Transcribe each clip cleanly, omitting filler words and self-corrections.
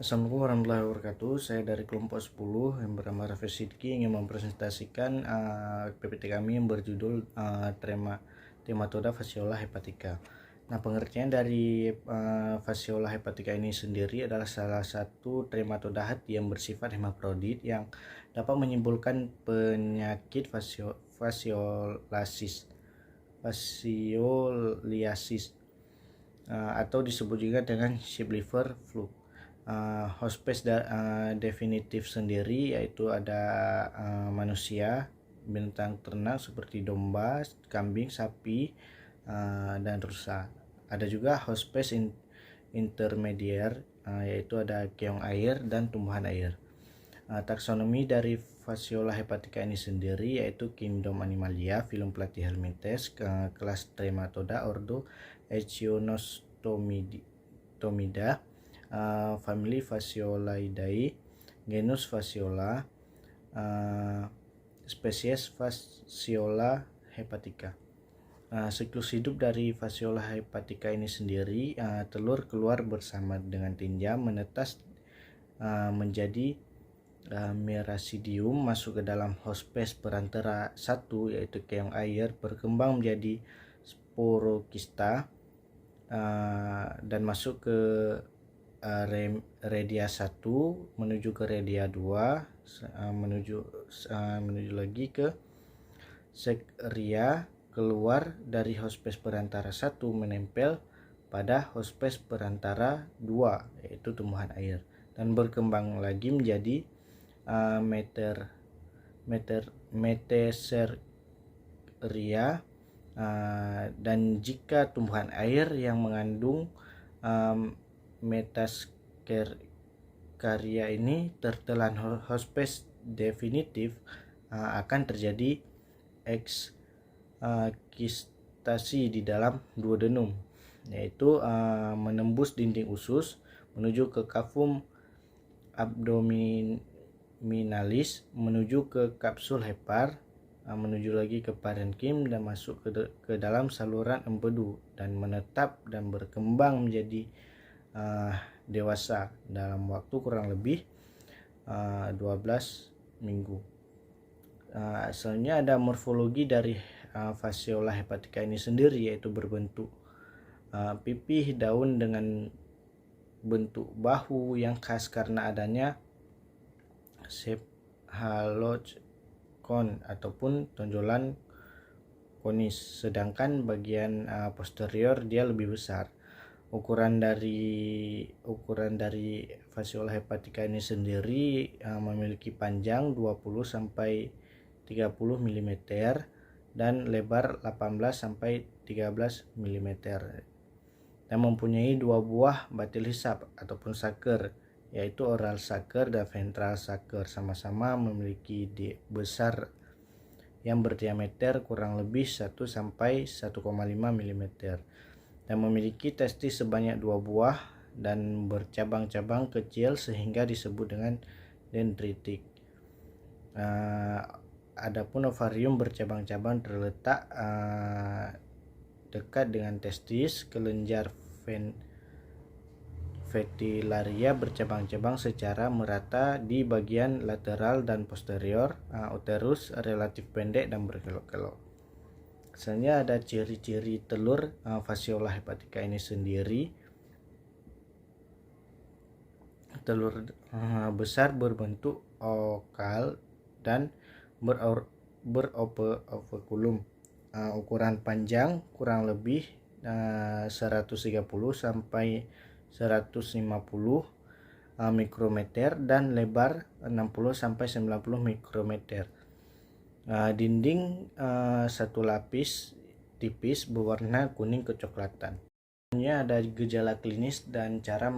Assalamualaikum warahmatullahi wabarakatuh. Saya dari kelompok 10 yang bernama Raffi Sidki ingin mempresentasikan PPT kami yang berjudul Trematoda fasciola hepatica. Nah, pengertian dari fasciola hepatica ini sendiri adalah salah satu trematoda hati yang bersifat hemaprodit yang dapat menimbulkan penyakit fasioliasis atau disebut juga dengan sheep liver flu. Hospes definitif sendiri yaitu ada manusia, binatang ternak seperti domba, kambing, sapi, dan rusa. Ada juga hospes intermedier, yaitu ada keong air dan tumbuhan air. Taksonomi dari fasciola hepatica ini sendiri yaitu kingdom Animalia, filum Platyhelminthes, kelas Trematoda, ordo Echinostomidae, family Fasciolaidae, genus Fasciola, spesies Fasciola hepatica. Siklus hidup dari Fasciola hepatica ini sendiri, telur keluar bersama dengan tinja, menetas menjadi merasidium, masuk ke dalam hospes perantara satu yaitu keong air, berkembang menjadi sporokista dan masuk ke redia 1 menuju ke redia 2, menuju lagi ke sekria, keluar dari hospes perantara 1 menempel pada hospes perantara 2 yaitu tumbuhan air, dan berkembang lagi menjadi meteseria, dan jika tumbuhan air yang mengandung metaskeria ini tertelan hospes definitif, akan terjadi ekstasi di dalam duodenum, yaitu menembus dinding usus menuju ke cavum abdominalis, menuju ke kapsul hepar, menuju lagi ke parenkim dan masuk ke dalam saluran empedu dan menetap dan berkembang menjadi dewasa dalam waktu kurang lebih 12 minggu. Asalnya ada morfologi dari fasciola hepatica ini sendiri, yaitu berbentuk pipih daun dengan bentuk bahu yang khas karena adanya cephalokon ataupun tonjolan konis, sedangkan bagian posterior dia lebih besar. Ukuran dari fasciola hepatica ini sendiri memiliki panjang 20 sampai 30 mm dan lebar 18 sampai 13 mm, dan mempunyai dua buah batil hisap ataupun saker, yaitu oral saker dan ventral saker, sama-sama memiliki besar yang berdiameter kurang lebih 1 sampai 1,5 mm dan memiliki testis sebanyak 2 buah dan bercabang-cabang kecil sehingga disebut dengan dendritik. Adapun ovarium bercabang-cabang terletak dekat dengan testis. Kelenjar vetilaria bercabang-cabang secara merata di bagian lateral dan posterior. Uterus relatif pendek dan berkelok-kelok. Misalnya ada ciri-ciri telur fasciola hepatica ini sendiri. Telur besar berbentuk okal dan beroperkulum. Ukuran panjang kurang lebih 130 sampai 150 mikrometer dan lebar 60 sampai 90 mikrometer. Dinding satu lapis tipis berwarna kuning kecoklatan. Selanjutnya ada gejala klinis dan cara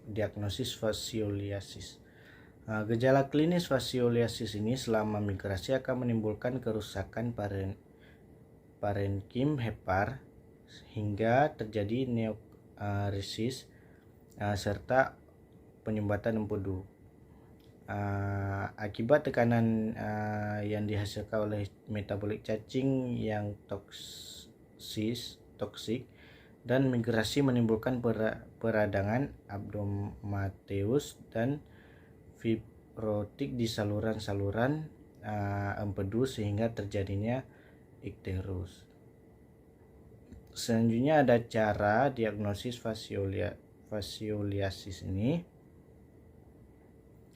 diagnosis fascioliasis. Gejala klinis fascioliasis ini selama migrasi akan menimbulkan kerusakan parenkim hepar hingga terjadi neokrisis serta penyumbatan empedu. Akibat tekanan yang dihasilkan oleh metabolik cacing yang toksik dan migrasi menimbulkan peradangan abdomateus dan fibrotik di saluran-saluran empedu sehingga terjadinya ikterus. Selanjutnya ada cara diagnosis fascioliasis ini.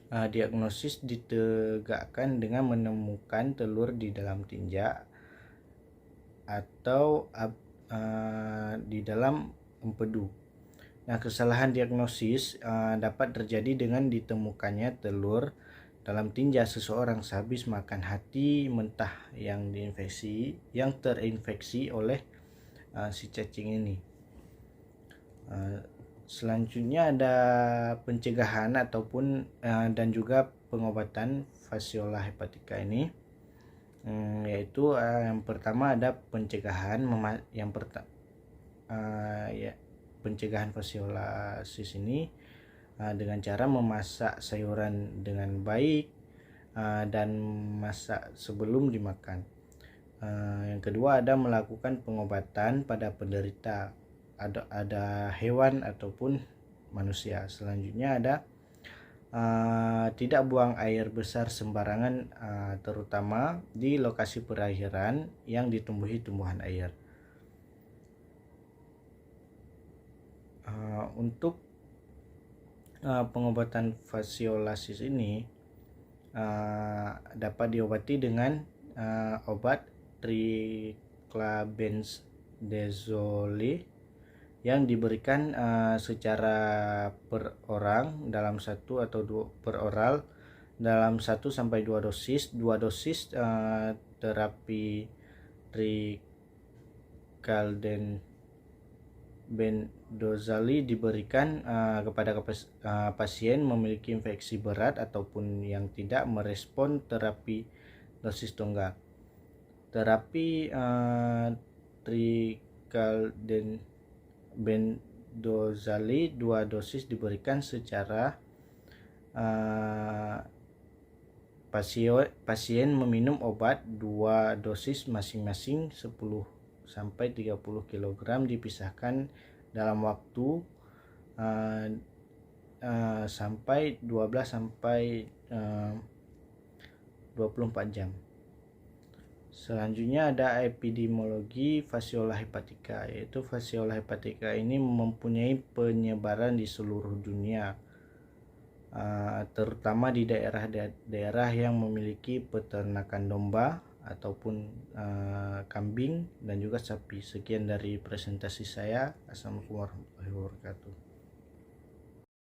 Diagnosis ditegakkan dengan menemukan telur di dalam tinja atau di dalam empedu. Nah, kesalahan diagnosis dapat terjadi dengan ditemukannya telur dalam tinja seseorang sehabis makan hati mentah yang terinfeksi oleh si cacing ini. Selanjutnya ada pencegahan ataupun dan juga pengobatan Fasciola hepatica ini, yaitu yang pertama ada pencegahan pencegahan fasciolasis ini dengan cara memasak sayuran dengan baik dan masak sebelum dimakan. Yang kedua ada melakukan pengobatan pada penderita, ada hewan ataupun manusia. Selanjutnya ada tidak buang air besar sembarangan, terutama di lokasi perairan yang ditumbuhi tumbuhan air. Untuk pengobatan fasciolasis ini dapat diobati dengan obat triclabenzazole yang diberikan secara per orang dalam 1 atau 2 per oral dalam 1 sampai 2 dosis. 2 dosis terapi triclabenzazole diberikan kepada pasien memiliki infeksi berat ataupun yang tidak merespon terapi dosis tunggal. Terapi triclabenzazole 2 dosis diberikan secara pasien meminum obat 2 dosis masing-masing 10 sampai 30 kg dipisahkan dalam waktu sampai 12 sampai 24 jam. Selanjutnya ada epidemiologi Fasciola hepatica, yaitu Fasciola hepatica ini mempunyai penyebaran di seluruh dunia, terutama di daerah-daerah yang memiliki peternakan domba ataupun kambing dan juga sapi. Sekian dari presentasi saya. Assalamualaikum warahmatullahi wabarakatuh.